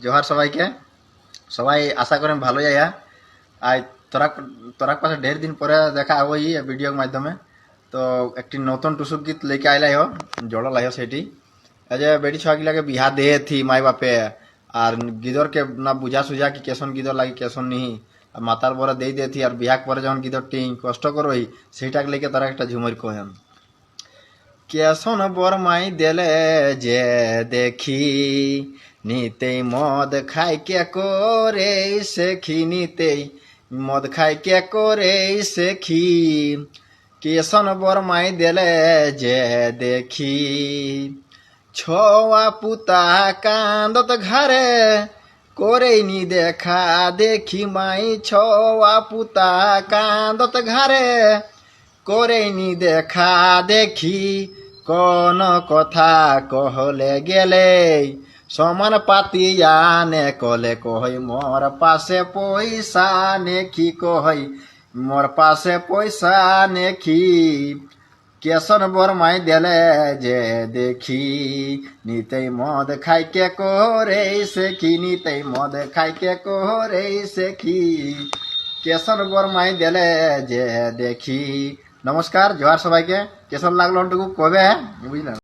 জোহার সবাইকে। সবাই আশা করেন ভালো যাইয়া। আর তোরা তোরা পাশে ঢের দিন পরে দেখা হবো এই ভিডিওর মাধ্যমে। তো একটি নতুন টুসুক গীত লেকে আইলাই হো, জড়ল আইহ সেটি। এই যে বেটি ছুয়াগুলাকে বিহা দে থি মাই বাপে, আর গিদরকে না বুঝা সুঝা কি কেসন গিদর লাগি কেসন নিহি, আর মাতার বরে দেই দে থি, আর বিহাক পরে যখন গিদর টিং কষ্ট করোই সেইটাকে লেকে তারা একটা ঝুমর কহেন। কেসন বরমাই দেলে যে দেখি, নিতেই মদ খাই কে করে শেখি, নিতেই মদ খাই কে করে শেখি। কেসন বরমাই দেলে যে দেখি, ছোয়া পুতা কান্দত ঘরে করে নি দেখা দেখি মাই। ছোয়া পুতা কান্দত ঘরে করে নি দেখা দেখি। কোন কথা কহলে গেলে সমান পাতিয়া নে কলে কহই মোর পাশে পয়সা নেকি, কহই মোর পাশে পয়সা নেকি। কেসন বরমাই দেলে যে দেখি, নিতেই মদ খাইকে করে শেখি, নিতেই মদ খাইকে করে শেখি। কেসন বরমাই দেলে যে দেখি। নমস্কার, জোহার সবাইকে। কেসন লাগলো ওটুকু কবে বুঝলেন।